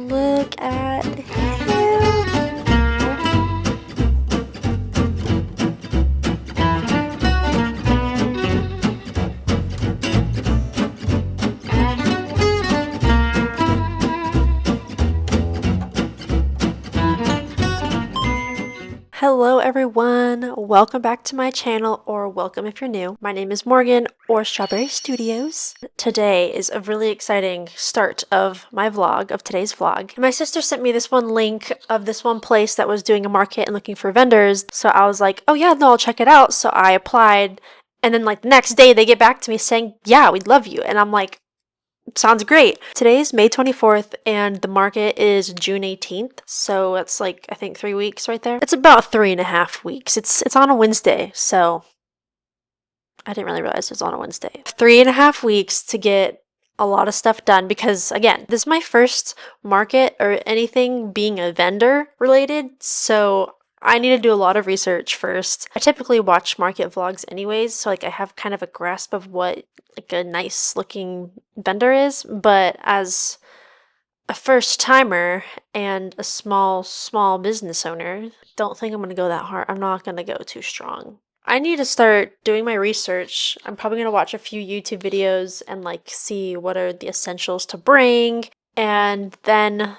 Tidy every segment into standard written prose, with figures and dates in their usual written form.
Look at him. Hello everyone, welcome back to my channel, or welcome if you're new. My name is Morgan, or Strawberry Studios. Today is a really exciting start of my vlog, of today's vlog. My sister sent me this one link of this one place that was doing a market and looking for vendors, so I was like, oh yeah, no, I'll check it out. So I applied, and then like the next day they get back to me saying, yeah, we'd love you. And I'm like, sounds great. Today is May 24th and the market is June 18th. So that's like, I think 3 weeks right there. It's about 3.5 weeks. It's on a Wednesday. So I didn't really realize it was on a Wednesday. 3.5 weeks to get a lot of stuff done because again, this is my first market or anything being a vendor related. So I need to do a lot of research first. I typically watch market vlogs anyways, so like I have kind of a grasp of what like a nice looking vendor is, but as a first timer and a small business owner, don't think I'm going to go that hard. I'm not going to go too strong. I need to start doing my research. I'm probably going to watch a few YouTube videos and like see what are the essentials to bring, and then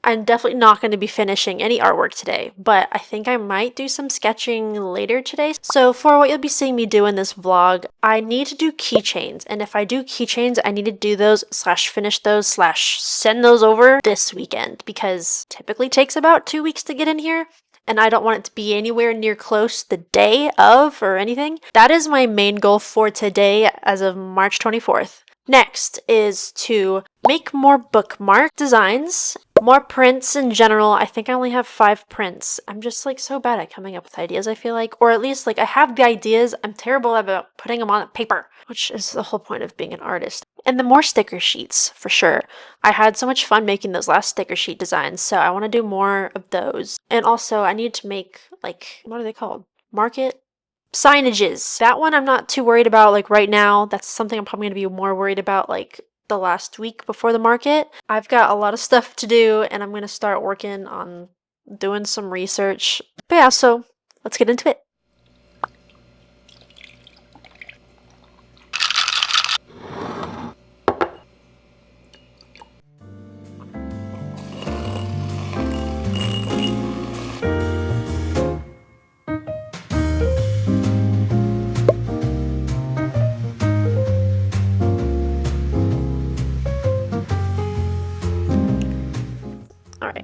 I'm definitely not going to be finishing any artwork today, but I think I might do some sketching later today. So for what you'll be seeing me do in this vlog, I need to do keychains. And if I do keychains, I need to do those / finish those / send those over this weekend because typically takes about 2 weeks to get in here. And I don't want it to be anywhere near close the day of or anything. That is my main goal for today as of March 24th. Next is to make more bookmark designs, more prints in general. I think I only have 5 prints. I'm just like so bad at coming up with ideas, I feel like. Or at least like I have the ideas. I'm terrible about putting them on paper, which is the whole point of being an artist. And the more sticker sheets, for sure. I had so much fun making those last sticker sheet designs, so I want to do more of those. And also I need to make like, what are they called? Market signages. That one I'm not too worried about like right now. That's something I'm probably going to be more worried about like the last week before the market. I've got a lot of stuff to do and I'm going to start working on doing some research. But yeah, so let's get into it.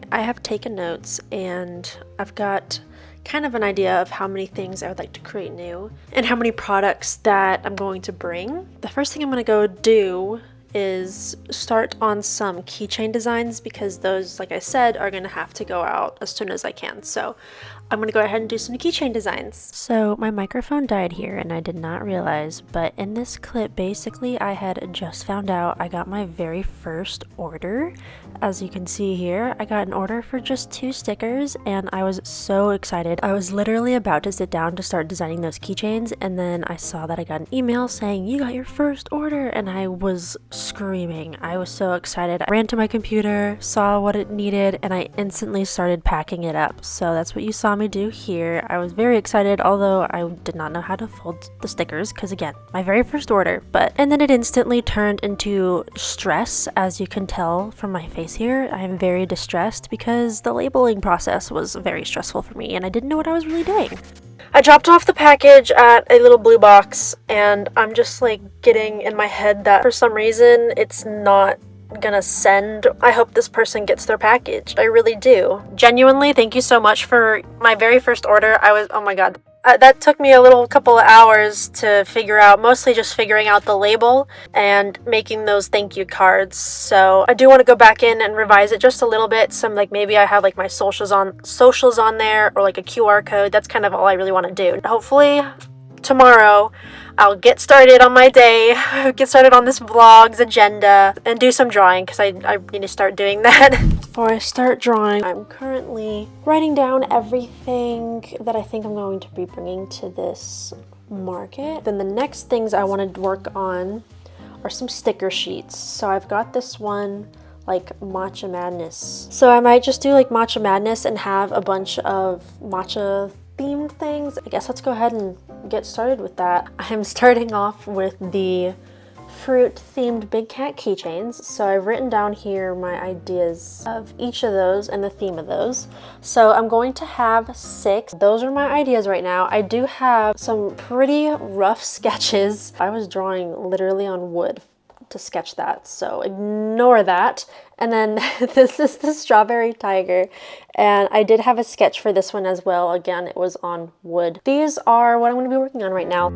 I have taken notes and I've got kind of an idea of how many things I would like to create new and how many products that I'm going to bring. The first thing I'm going to go do is start on some keychain designs because those, like I said, are going to have to go out as soon as I can. So I'm going to go ahead and do some keychain designs. So my microphone died here and I did not realize, but in this clip basically I had just found out I got my very first order. As you can see here, I got an order for just 2 stickers and I was so excited. I was literally about to sit down to start designing those keychains and then I saw that I got an email saying you got your first order and I was screaming. I was so excited. I ran to my computer, saw what it needed, and I instantly started packing it up. So that's what you saw me do here. I was very excited, although I did not know how to fold the stickers because again, my very first order. And then it instantly turned into stress, as you can tell from my face here. I am very distressed because the labeling process was very stressful for me and I didn't know what I was really doing. I dropped off the package at a little blue box and I'm just like getting in my head that for some reason it's not gonna send. I hope this person gets their package. I really do. Genuinely, thank you so much for my very first order. Oh my god. That took me a couple of hours to figure out, mostly just figuring out the label and making those thank you cards. So I do want to go back in and revise it just a little bit. Some like maybe I have like my socials on there or like a QR code. That's kind of all I really want to do. Hopefully tomorrow I'll get started on my day, get started on this vlog's agenda, and do some drawing because I need to start doing that. Before I start drawing, I'm currently writing down everything that I think I'm going to be bringing to this market. Then the next things I want to work on are some sticker sheets. So I've got this one like matcha madness. So I might just do like matcha madness and have a bunch of matcha themed things. I guess let's go ahead and get started with that. I'm starting off with the fruit themed big cat keychains. So I've written down here my ideas of each of those and the theme of those. So I'm going to have 6. Those are my ideas right now. I do have some pretty rough sketches. I was drawing literally on wood to sketch that, so ignore that. And then this is the strawberry tiger, and I did have a sketch for this one as well. Again, it was on wood. These are what I'm going to be working on right now.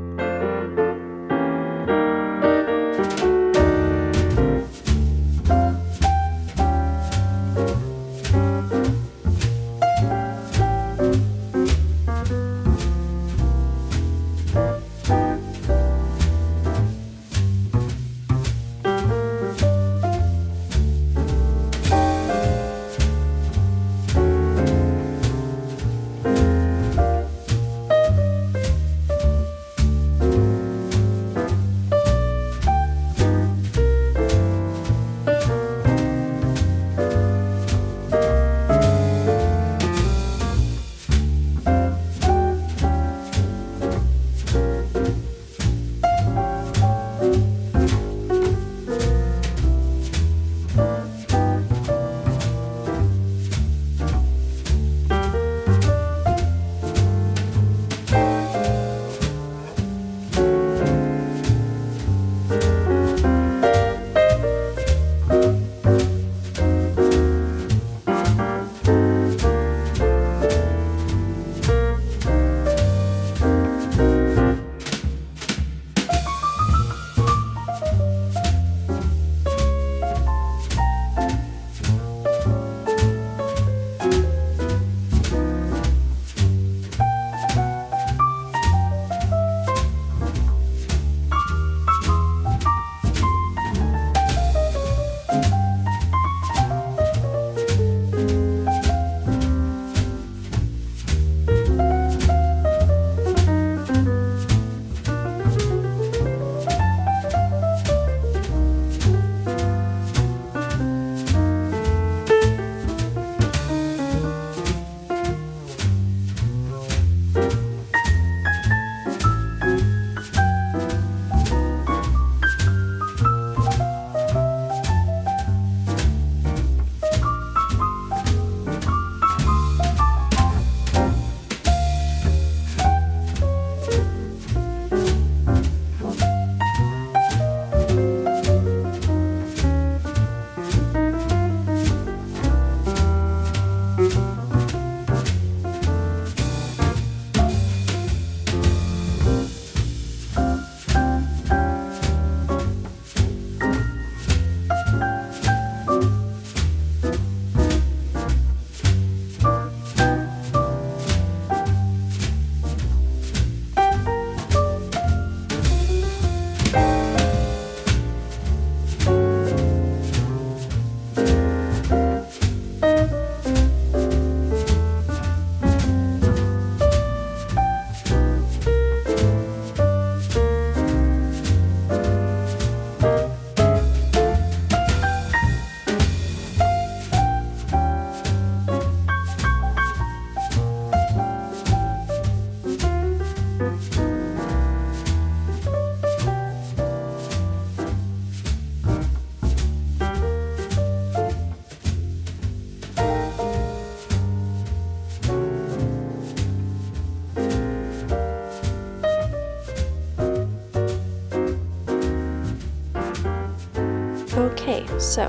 Okay, so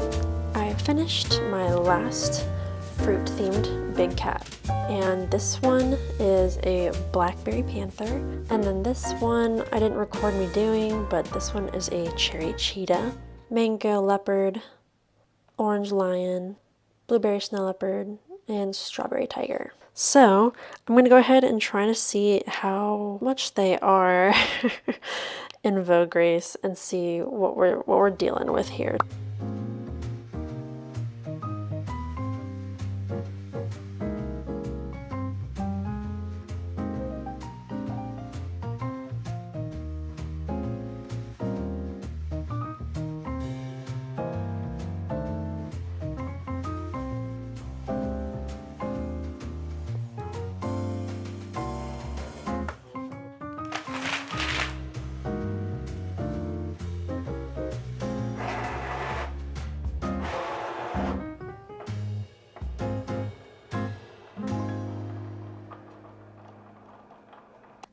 I finished my last fruit themed big cat, and this one is a blackberry panther, and then this one I didn't record me doing, but this one is a cherry cheetah, mango leopard, orange lion, blueberry snow leopard, and strawberry tiger. So I'm going to go ahead and try to see how much they are in Vogue Race and see what we're dealing with here.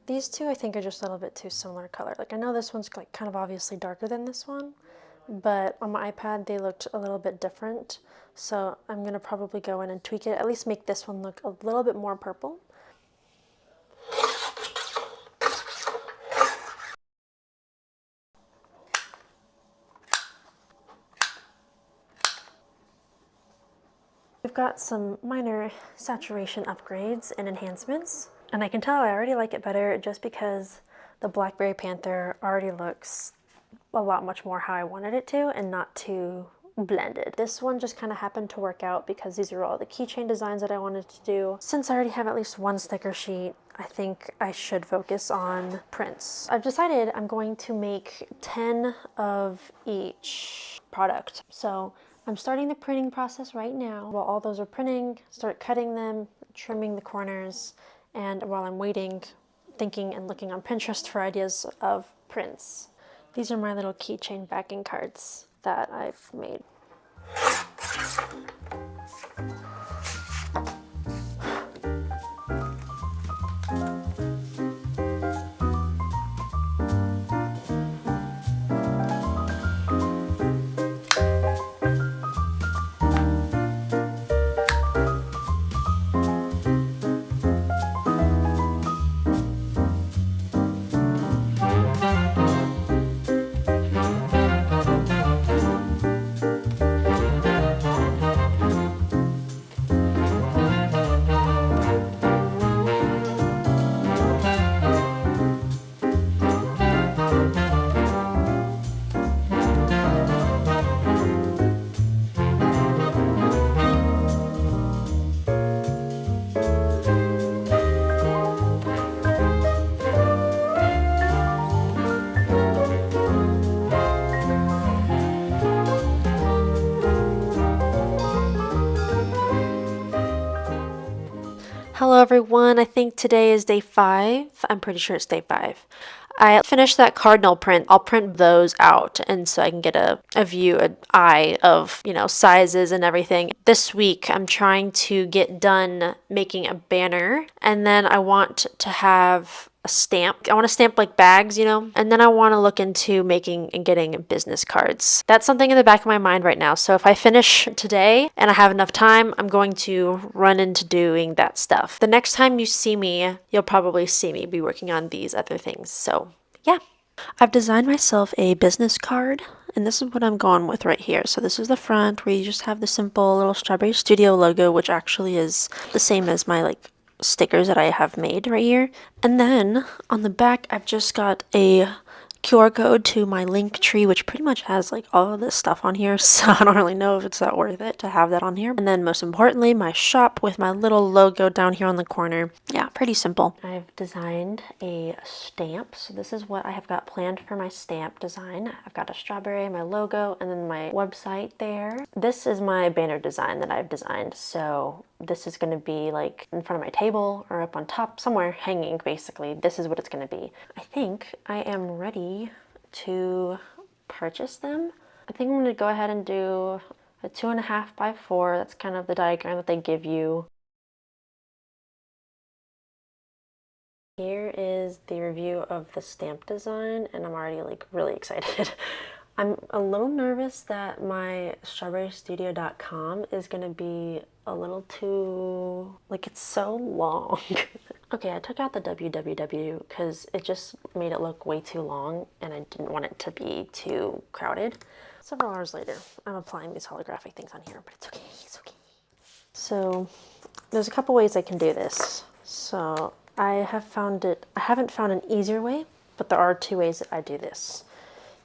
These two I think are just a little bit too similar color. Like I know this one's like kind of obviously darker than this one, but on my iPad they looked a little bit different. So I'm gonna probably go in and tweak it, at least make this one look a little bit more purple. We've got some minor saturation upgrades and enhancements, and I can tell I already like it better just because the Blackberry Panther already looks a lot much more how I wanted it to and not too blended. This one just kind of happened to work out because these are all the keychain designs that I wanted to do. Since I already have at least one sticker sheet, I think I should focus on prints. I've decided I'm going to make 10 of each product. So I'm starting the printing process right now. While all those are printing, start cutting them, trimming the corners, and while I'm waiting, thinking and looking on Pinterest for ideas of prints. These are my little keychain backing cards that I've made. Hello everyone, I think today is day 5. I'm pretty sure it's day 5. I finished that cardinal print. I'll print those out and so I can get a view, an eye of, you know, sizes and everything. This week I'm trying to get done making a banner, and then I want to have a stamp. I want to stamp like bags, you know, and then I want to look into making and getting business cards. That's something in the back of my mind right now. So if I finish today and I have enough time, I'm going to run into doing that stuff. The next time you see me, you'll probably see me be working on these other things. So yeah. I've designed myself a business card, and this is what I'm going with right here. So this is the front where you just have the simple little Strawberristudio logo, which actually is the same as my like stickers that I have made right here. And then on the back, I've just got a QR code to my link tree, which pretty much has like all of this stuff on here, so I don't really know if it's that worth it to have that on here. And then most importantly, my shop with my little logo down here on the corner. Yeah, pretty simple. I've designed a stamp, so this is what I have got planned for my stamp design. I've got a strawberry, my logo, and then my website there. This is my banner design that I've designed, so this is going to be like in front of my table or up on top somewhere hanging. Basically this is what it's going to be. I think I am ready to purchase them. I think I'm going to go ahead and do a 2.5 by 4. That's kind of the diagram that they give you. Here is the review of the stamp design, and I'm already like really excited. I'm a little nervous that my strawberristudio.com is going to be a little too, like, it's so long. Okay, I took out the www because it just made it look way too long and I didn't want it to be too crowded. Several hours later, I'm applying these holographic things on here, but it's okay, it's okay. So there's a couple ways I can do this. So I haven't found an easier way, but there are 2 ways that I do this.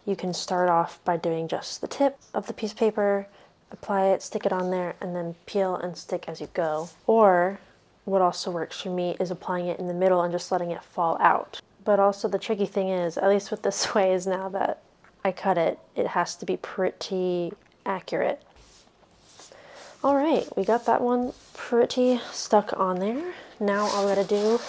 You can start off by doing just the tip of the piece of paper, apply it, stick it on there, and then peel and stick as you go. Or what also works for me is applying it in the middle and just letting it fall out. But also the tricky thing is, at least with this way, is now that I cut it, it has to be pretty accurate. All right, we got that one pretty stuck on there. Now all I gotta do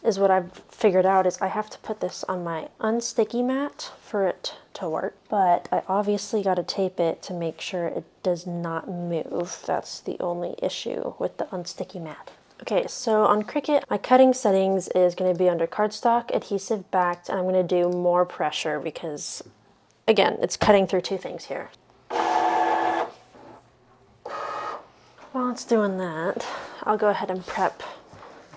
is what I've figured out is I have to put this on my unsticky mat for it to work, but I obviously got to tape it to make sure it does not move. That's the only issue with the unsticky mat. Okay, so on Cricut, my cutting settings is going to be under cardstock, adhesive backed, and I'm going to do more pressure because, again, it's cutting through two things here. While it's doing that, I'll go ahead and prep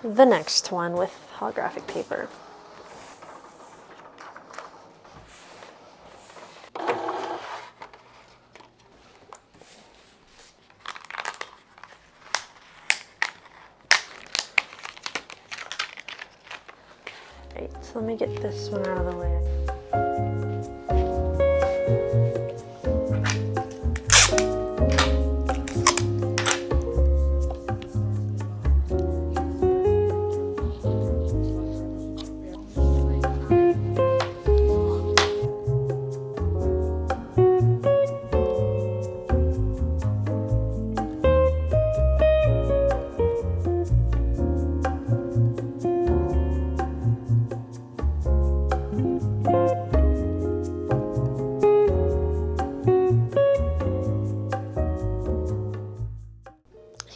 the next one with holographic paper. Right, so let me get this one out of the way.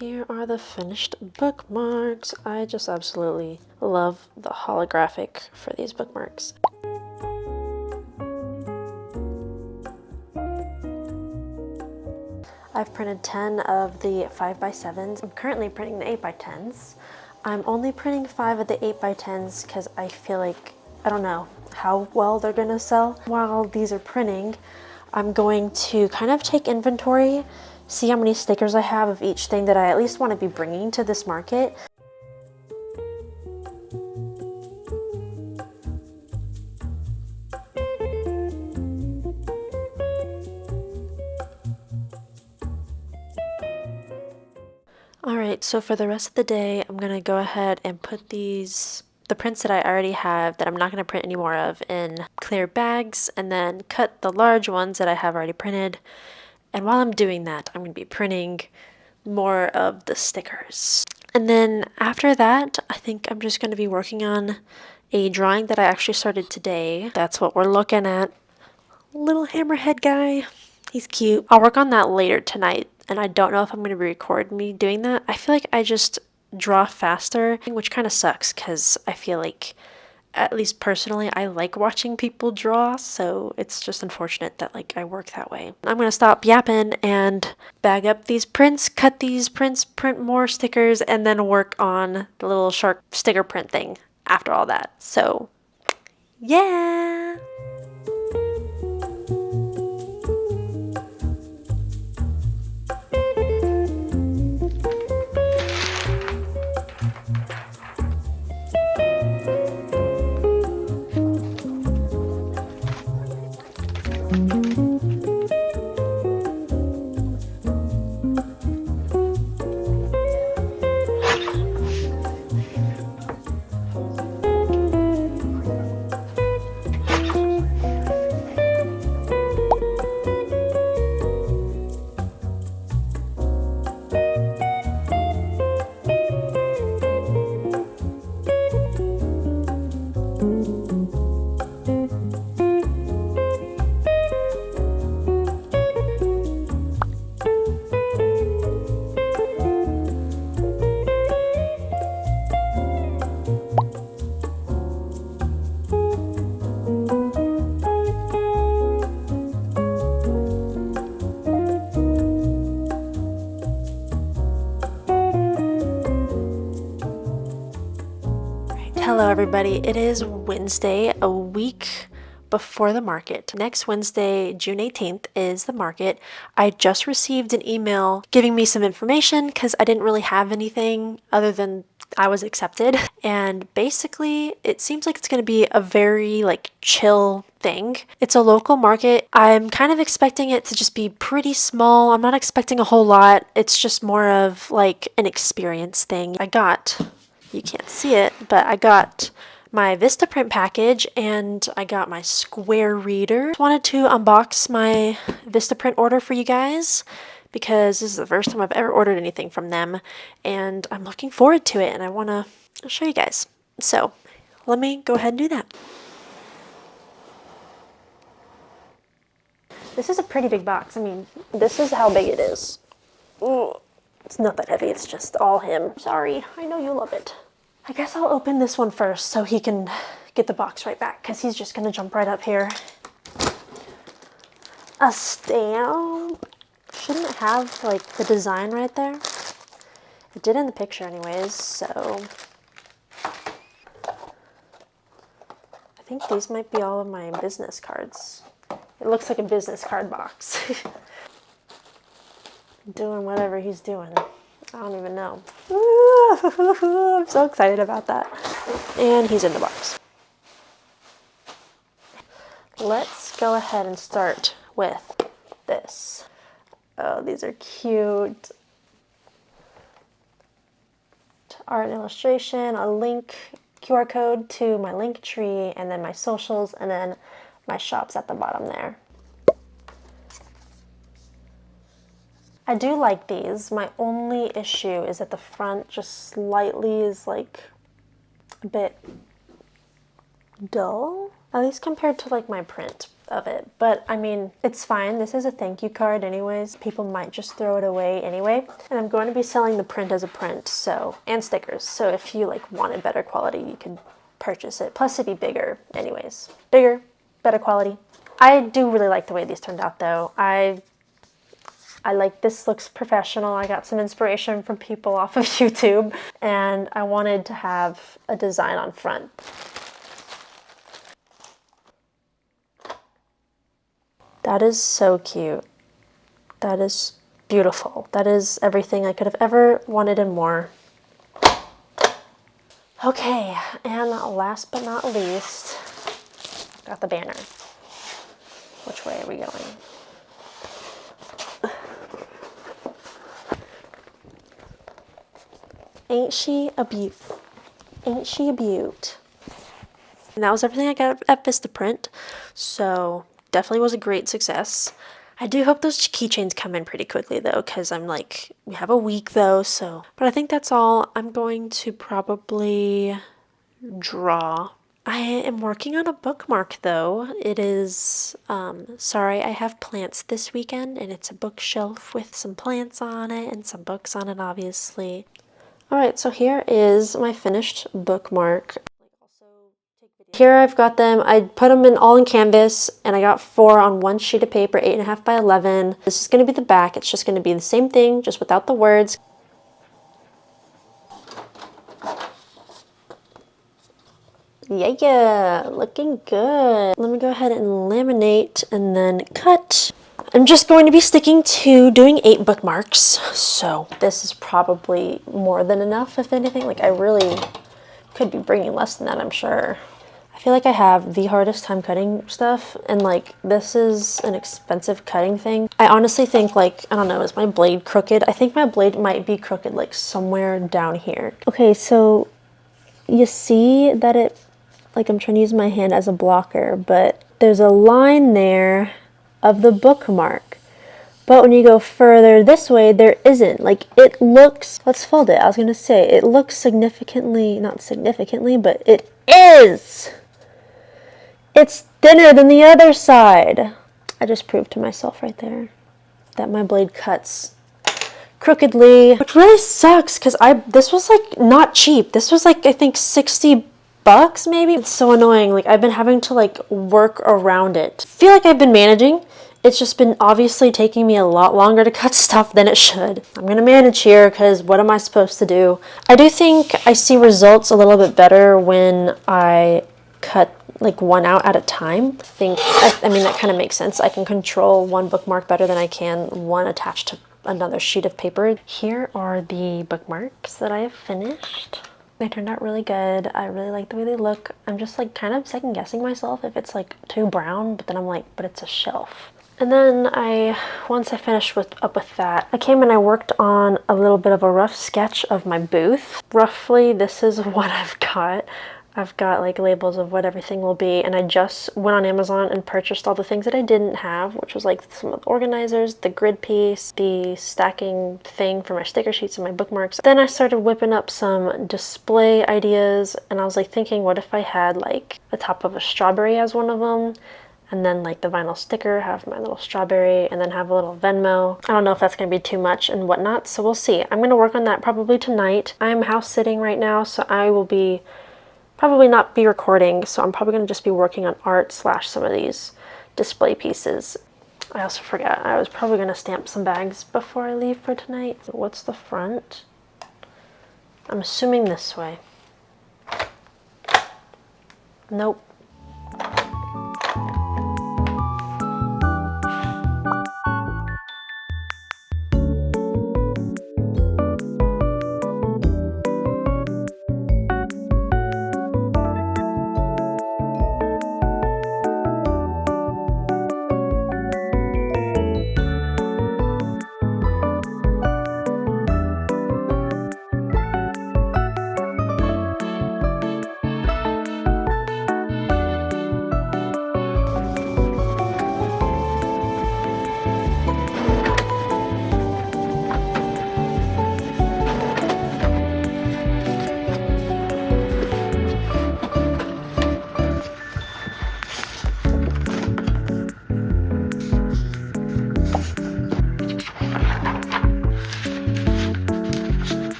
Here are the finished bookmarks. I just absolutely love the holographic for these bookmarks. I've printed 10 of the 5x7s. I'm currently printing the 8x10s. I'm only printing 5 of the 8x10s because I feel like, I don't know how well they're gonna sell. While these are printing, I'm going to kind of take inventory, see how many stickers I have of each thing that I at least want to be bringing to this market. Alright, so for the rest of the day, I'm going to go ahead and put the prints that I already have that I'm not going to print any more of in clear bags, and then cut the large ones that I have already printed. And while I'm doing that, I'm going to be printing more of the stickers. And then after that, I think I'm just going to be working on a drawing that I actually started today. That's what we're looking at. Little hammerhead guy. He's cute. I'll work on that later tonight, and I don't know if I'm going to record me doing that. I feel like I just draw faster, which kind of sucks because I feel like, at least personally, I like watching people draw, so it's just unfortunate that like I work that way. I'm gonna stop yapping and bag up these prints, cut these prints, print more stickers, and then work on the little shark sticker print thing after all that. So, yeah! Hello everybody, it is Wednesday, a week before the market. Next Wednesday, June 18th is the market. I just received an email giving me some information because I didn't really have anything other than I was accepted. And basically, it seems like it's going to be a very like chill thing. It's a local market. I'm kind of expecting it to just be pretty small. I'm not expecting a whole lot. It's just more of like an experience thing. You can't see it, but I got my vistaprint package and I got my square reader. Just wanted to unbox my vistaprint order for you guys because this is the first time I've ever ordered anything from them, and I'm looking forward to it and I want to show you guys. So let me go ahead and do that. This is a pretty big box. I mean, this is how big it is. Ooh. It's not that heavy, it's just all him. Sorry, I know you love it. I guess I'll open this one first so he can get the box right back, because he's just gonna jump right up here. A stamp? Shouldn't it have like the design right there? It did in the picture anyways, so. I think these might be all of my business cards. It looks like a business card box. Doing whatever he's doing. I don't even know. I'm so excited about that. And he's in the box. Let's go ahead and start with this. Oh, these are cute. Art and illustration, a link, QR code to my link tree, and then my socials, and then my shop's at the bottom there. I do like these. My only issue is that the front just slightly is like a bit dull, at least compared to like my print of it. But I mean, it's fine. This is a thank you card anyways. People might just throw it away anyway. And I'm going to be selling the print as a print, so, and stickers. So if you like wanted better quality, you could purchase it. Plus it'd be bigger anyways. Bigger, better quality. I do really like the way these turned out though. I like, this looks professional. I got some inspiration from people off of YouTube, and I wanted to have a design on front. That is so cute. That is beautiful. That is everything I could have ever wanted and more. Okay, and last but not least, got the banner. Which way are we going? Ain't she a beaut? Ain't she a beaut? And that was everything I got at Vistaprint, so definitely was a great success. I do hope those keychains come in pretty quickly though, because I'm like, we have a week though, so. But I think that's all. I'm going to probably draw. I am working on a bookmark though. It is, sorry, I have plants this weekend, and it's a bookshelf with some plants on it and some books on it, obviously. Alright, so here is my finished bookmark. Here I've got them. I put them in all in canvas, and I got 4 on one sheet of paper, 8.5 by 11. This is going to be the back. It's just going to be the same thing, just without the words. Yeah, looking good. Let me go ahead and laminate and then cut. I'm just going to be sticking to doing 8 bookmarks, so this is probably more than enough, if anything. Like, I really could be bringing less than that, I'm sure. I feel like I have the hardest time cutting stuff, and like, this is an expensive cutting thing. I honestly think, like, I don't know, is my blade crooked? I think my blade might be crooked, like, somewhere down here. Okay, so you see that it, like, I'm trying to use my hand as a blocker, but there's a line there of the bookmark, but when you go further this way, there isn't. Like, it looks, let's fold it. I was gonna say, it looks significantly, not significantly, but it is. It's thinner than the other side. I just proved to myself right there that my blade cuts crookedly, which really sucks, because this was like not cheap. This was like, I think 60 bucks maybe. It's so annoying. Like, I've been having to like work around it. I feel like I've been managing. It's just been obviously taking me a lot longer to cut stuff than it should. I'm gonna manage here, because what am I supposed to do? I do think I see results a little bit better when I cut like one out at a time. I mean, that kind of makes sense. I can control one bookmark better than I can one attached to another sheet of paper. Here are the bookmarks that I have finished. They turned out really good. I really like the way they look. I'm just like kind of second guessing myself if it's like too brown, but then I'm like, but it's a shelf. And then once I finished up with that, I came and I worked on a little bit of a rough sketch of my booth. Roughly, this is what I've got. I've got like labels of what everything will be, and I just went on Amazon and purchased all the things that I didn't have, which was like some of the organizers, the grid piece, the stacking thing for my sticker sheets and my bookmarks. Then I started whipping up some display ideas, and I was like thinking, what if I had like the top of a strawberry as one of them, and then like the vinyl sticker, have my little strawberry, and then have a little Venmo. I don't know if that's going to be too much and whatnot, so we'll see. I'm going to work on that probably tonight. I'm house sitting right now, so I will be probably not be recording, so I'm probably going to just be working on art / some of these display pieces. I also forgot, I was probably going to stamp some bags before I leave for tonight. What's the front? I'm assuming this way. Nope.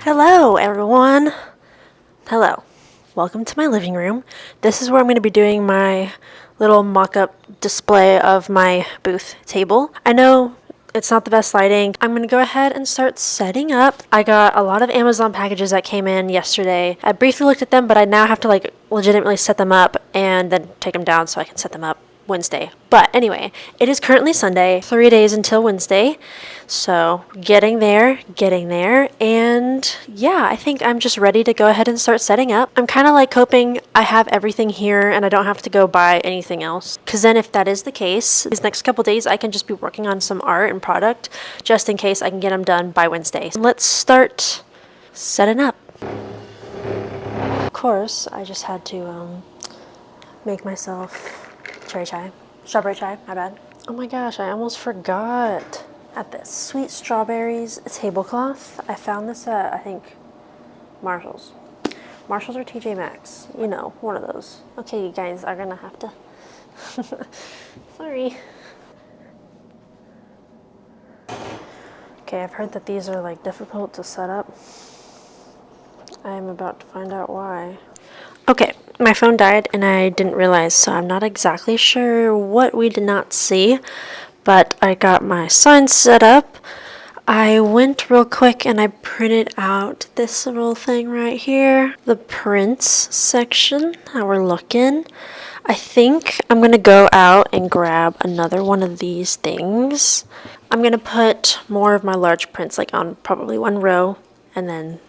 Hello everyone! Hello. Welcome to my living room. This is where I'm going to be doing my little mock-up display of my booth table. I know it's not the best lighting. I'm going to go ahead and start setting up. I got a lot of Amazon packages that came in yesterday. I briefly looked at them, but I now have to like legitimately set them up and then take them down so I can set them up Wednesday. But anyway, it is currently Sunday, 3 days until Wednesday. So getting there, and yeah, I think I'm just ready to go ahead and start setting up. I'm kind of like hoping I have everything here and I don't have to go buy anything else. Because then if that is the case, these next couple days I can just be working on some art and product just in case I can get them done by Wednesday. Let's start setting up. Of course, I just had to make myself strawberry chai, my bad. Oh my gosh, I almost forgot. At this Sweet Strawberries tablecloth. I found this at, I think, Marshall's or TJ Maxx. You know, one of those. Okay, you guys are gonna have to... Sorry. Okay, I've heard that these are like difficult to set up. I am about to find out why. Okay, my phone died and I didn't realize, so I'm not exactly sure what we did not see, but I got my sign set up. I went real quick and I printed out this little thing right here, the prints section, how we're looking. I think I'm going to go out and grab another one of these things. I'm going to put more of my large prints like on probably one row, and then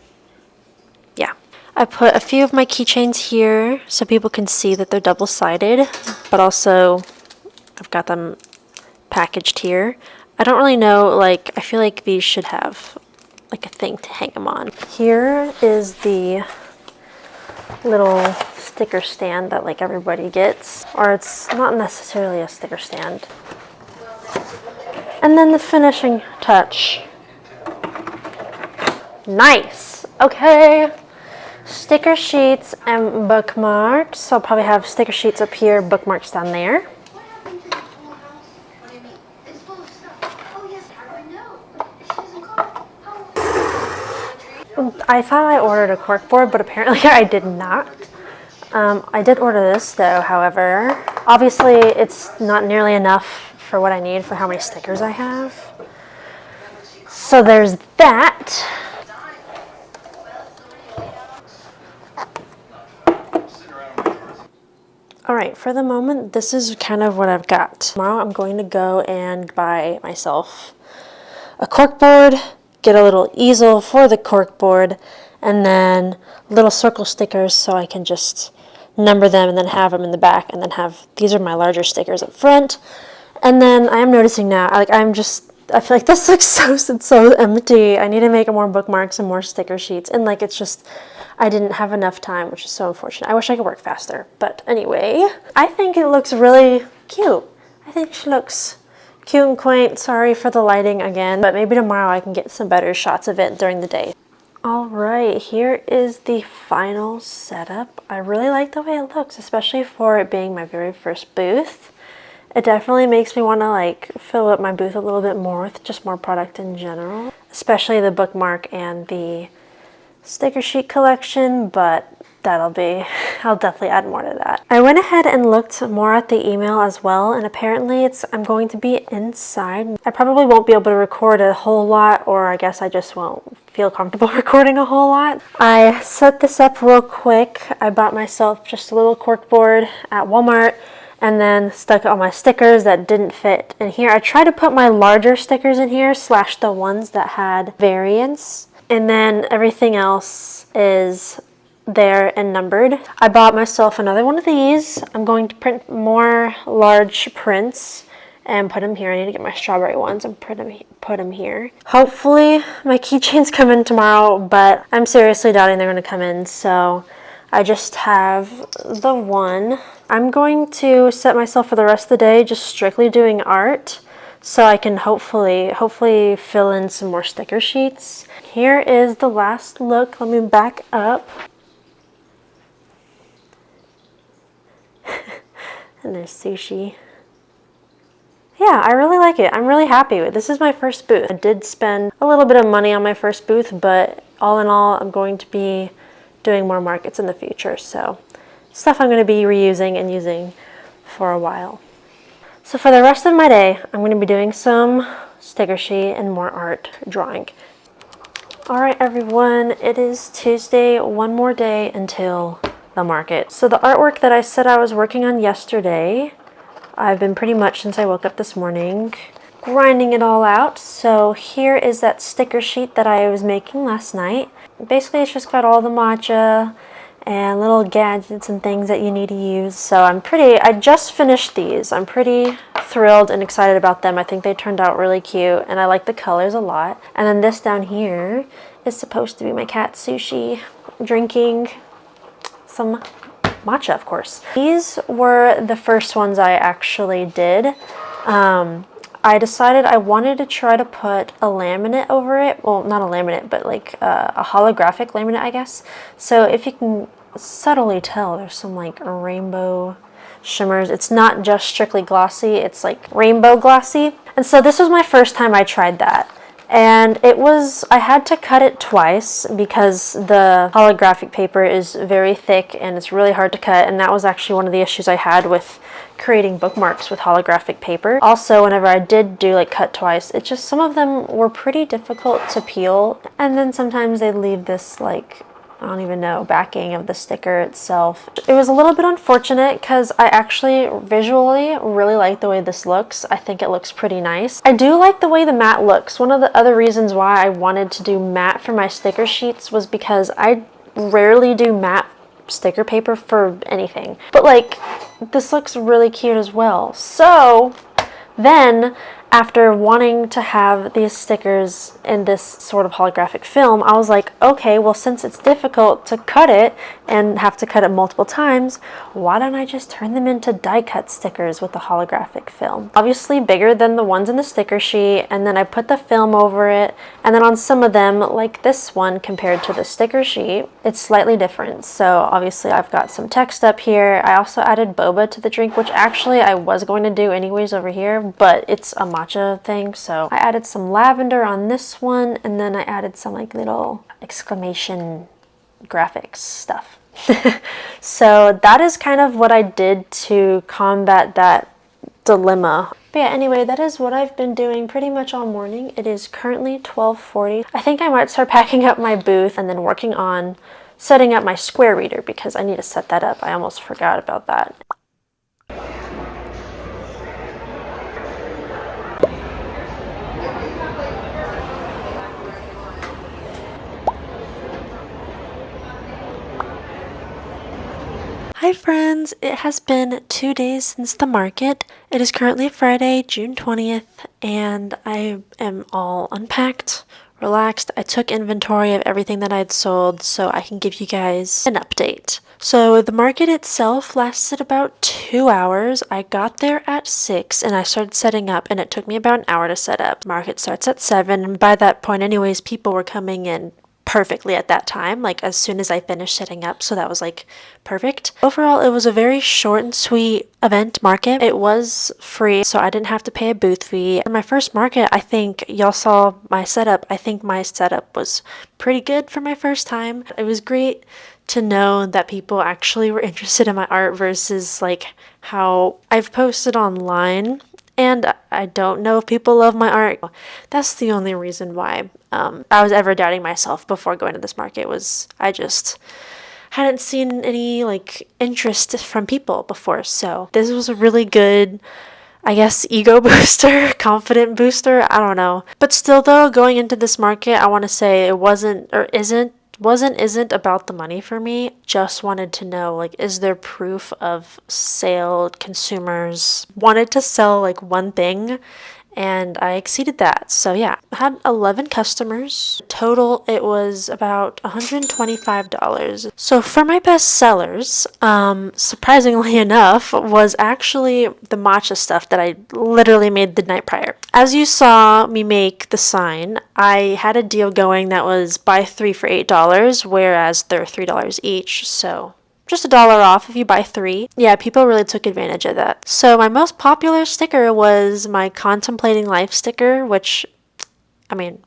yeah. I put a few of my keychains here so people can see that they're double-sided, but also I've got them packaged here. I don't really know, like, I feel like these should have like a thing to hang them on. Here is the little sticker stand that like everybody gets, or it's not necessarily a sticker stand. And then the finishing touch. Nice! Okay. Sticker sheets and bookmarks. So I'll probably have sticker sheets up here, bookmarks down there. I thought I ordered a corkboard, but apparently I did not. I did order this though, however. Obviously it's not nearly enough for what I need for how many stickers I have. So there's that. Alright, for the moment, this is kind of what I've got. Tomorrow I'm going to go and buy myself a corkboard, get a little easel for the corkboard, and then little circle stickers so I can just number them and then have them in the back, and then have, these are my larger stickers up front. And then I am noticing now, like I'm just I feel like this looks so empty. I need to make more bookmarks and more sticker sheets. And like, it's just, I didn't have enough time, which is so unfortunate. I wish I could work faster. But anyway, I think it looks really cute. I think she looks cute and quaint. Sorry for the lighting again, but maybe tomorrow I can get some better shots of it during the day. All right, here is the final setup. I really like the way it looks, especially for it being my very first booth. It definitely makes me want to like fill up my booth a little bit more with just more product in general, especially the bookmark and the sticker sheet collection, but I'll definitely add more to that. I went ahead and looked more at the email as well, and apparently I'm going to be inside. I probably won't be able to record a whole lot, or I guess I just won't feel comfortable recording a whole lot. I set this up real quick. I bought myself just a little cork board at Walmart, and then stuck all my stickers that didn't fit in here. I tried to put my larger stickers in here, slash the ones that had variants, and then everything else is there and numbered. I bought myself another one of these. I'm going to print more large prints and put them here. I need to get my strawberry ones and put them here. Hopefully my keychains come in tomorrow, but I'm seriously doubting they're going to come in, so I just have the one. I'm going to set myself for the rest of the day just strictly doing art, so I can hopefully fill in some more sticker sheets. Here is the last look. Let me back up. And there's sushi. Yeah, I really like it. I'm really happy with it. This is my first booth. I did spend a little bit of money on my first booth, but all in all, I'm going to be doing more markets in the future, so stuff I'm going to be reusing and using for a while. So for the rest of my day, I'm going to be doing some sticker sheet and more art drawing. Alright everyone, it is Tuesday, one more day until the market. So the artwork that I said I was working on yesterday, I've been pretty much since I woke up this morning grinding it all out. So here is that sticker sheet that I was making last night. Basically it's just got all the matcha and little gadgets and things that you need to use. So I just finished these. I'm pretty thrilled and excited about them. I think they turned out really cute and I like the colors a lot. And then this down here is supposed to be my cat Sushi drinking some matcha, of course. These were the first ones I actually did. I decided I wanted to try to put a laminate over it. Well, not a laminate, but like a holographic laminate, I guess. So if you can subtly tell, there's some like rainbow shimmers. It's not just strictly glossy, it's like rainbow glossy. And so this was my first time I tried that. And I had to cut it twice because the holographic paper is very thick and it's really hard to cut, and that was actually one of the issues I had with creating bookmarks with holographic paper. Also, whenever I did do like cut twice, it just, some of them were pretty difficult to peel, and then sometimes they'd leave this like, I don't even know, backing of the sticker itself. It was a little bit unfortunate because I actually visually really like the way this looks. I think it looks pretty nice. I do like the way the matte looks. One of the other reasons why I wanted to do matte for my sticker sheets was because I rarely do matte sticker paper for anything. But like, this looks really cute as well. So then, after wanting to have these stickers in this sort of holographic film, I was like, okay, well, since it's difficult to cut it and have to cut it multiple times, why don't I just turn them into die cut stickers with the holographic film? Obviously bigger than the ones in the sticker sheet, and then I put the film over it, and then on some of them, like this one compared to the sticker sheet, it's slightly different. So obviously I've got some text up here. I also added boba to the drink, which actually I was going to do anyways over here, but it's a matcha thing, so I added some lavender on this one, and then I added some like little exclamation graphics stuff. So that is kind of what I did to combat that dilemma. But yeah, anyway, that is what I've been doing pretty much all morning. It is currently 12:40. I think I might start packing up my booth and then working on setting up my square reader because I need to set that up. I almost forgot about that. Hi friends! It has been 2 days since the market. It is currently Friday, June 20th, and I am all unpacked, relaxed. I took inventory of everything that I had sold so I can give you guys an update. So the market itself lasted about 2 hours. I got there at 6 and I started setting up, and it took me about an hour to set up. Market starts at 7, and by that point anyways, people were coming in perfectly at that time, like as soon as I finished setting up, so that was like perfect. Overall, it was a very short and sweet event market. It was free, so I didn't have to pay a booth fee. For my first market, I think y'all saw my setup. I think my setup was pretty good for my first time. It was great to know that people actually were interested in my art versus like how I've posted online and I don't know if people love my art. That's the only reason why I was ever doubting myself before going to this market. Was I just hadn't seen any like interest from people before. So this was a really good, I guess, ego booster, confident booster. I don't know. But still though, going into this market, I want to say it isn't about the money for me. Just wanted to know, like, is there proof of sale? Consumers wanted to sell like one thing, and I exceeded that. So yeah, I had 11 customers. Total, it was about $125. So for my best sellers, surprisingly enough, was actually the matcha stuff that I literally made the night prior. As you saw me make the sign, I had a deal going that was buy 3 for $8, whereas they're $3 each, so just $1 off if you buy 3. Yeah, people really took advantage of that. So my most popular sticker was my contemplating life sticker, which, I mean,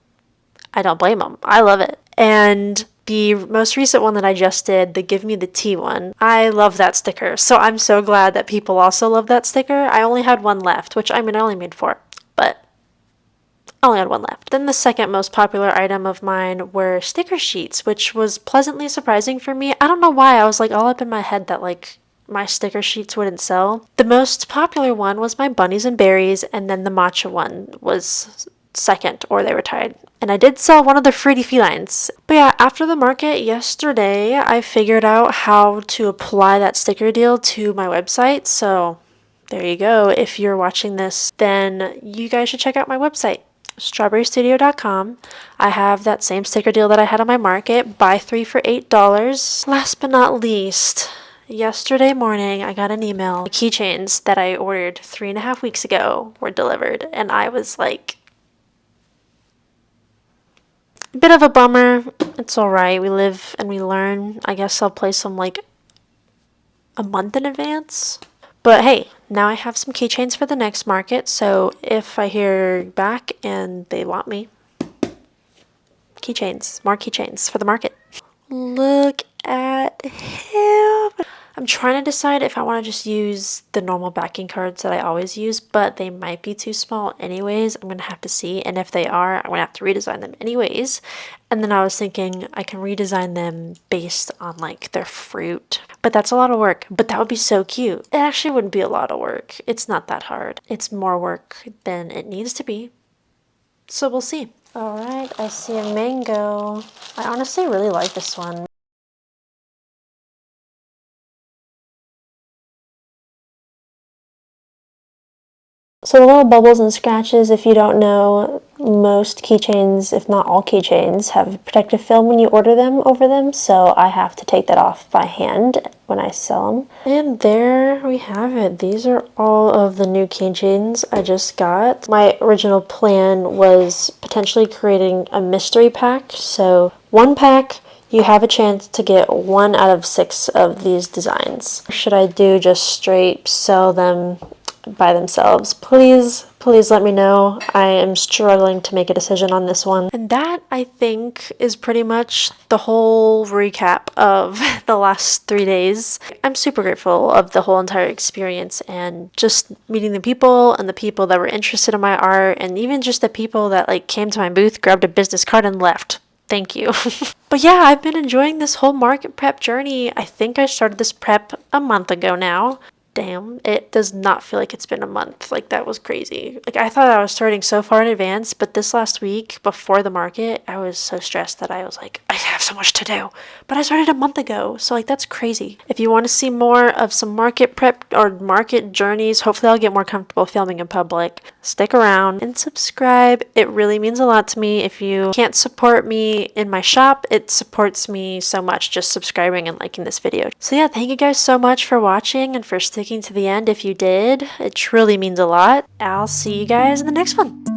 I don't blame them. I love it. And the most recent one that I just did, the give me the tea one, I love that sticker. So I'm so glad that people also love that sticker. I only had one left, which I mean, I only made 4, but I only had one left. Then the second most popular item of mine were sticker sheets, which was pleasantly surprising for me. I don't know why. I was like all up in my head that like my sticker sheets wouldn't sell. The most popular one was my bunnies and berries, and then the matcha one was second, or they were tied. And I did sell one of the fruity felines. But yeah, after the market yesterday, I figured out how to apply that sticker deal to my website. So there you go. If you're watching this, then you guys should check out my website, strawberristudio.com. I have that same sticker deal that I had on my market, buy 3 for $8. Last but not least, yesterday morning I got an email. The keychains that I ordered 3.5 weeks ago were delivered, and I was like, a bit of a bummer. It's alright, we live and we learn. I guess I'll place them like a month in advance. But hey, now I have some keychains for the next market, so if I hear back and they want me, keychains, more keychains for the market. Look at him! I'm trying to decide if I want to just use the normal backing cards that I always use, but they might be too small anyways. I'm going to have to see, and if they are, I'm going to have to redesign them anyways. And then I was thinking I can redesign them based on like their fruit, but that's a lot of work. But that would be so cute. It actually wouldn't be a lot of work. It's not that hard. It's more work than it needs to be. So we'll see. Alright, I see a mango. I honestly really like this one. So the little bubbles and scratches, if you don't know, most keychains, if not all keychains, have protective film when you order them over them, so I have to take that off by hand when I sell them. And there we have it. These are all of the new keychains I just got. My original plan was potentially creating a mystery pack, so one pack, you have a chance to get 1 out of 6 of these designs. Or should I do just straight sell them by themselves? Please let me know. I am struggling to make a decision on this one. And that, I think, is pretty much the whole recap of the last 3 days. I'm super grateful of the whole entire experience and just meeting the people and the people that were interested in my art, and even just the people that like came to my booth, grabbed a business card and left. Thank you. But yeah, I've been enjoying this whole market prep journey. I think I started this prep a month ago now. Damn, it does not feel like it's been a month. Like, that was crazy. Like, I thought I was starting so far in advance, but this last week before the market, I was so stressed that I was like, I have so much to do. But I started a month ago, so like, that's crazy. If you want to see more of some market prep or market journeys, hopefully I'll get more comfortable filming in public. Stick around and subscribe. It really means a lot to me. If you can't support me in my shop, it supports me so much just subscribing and liking this video. So yeah, thank you guys so much for watching and for sticking to the end if you did. It truly means a lot. I'll see you guys in the next one.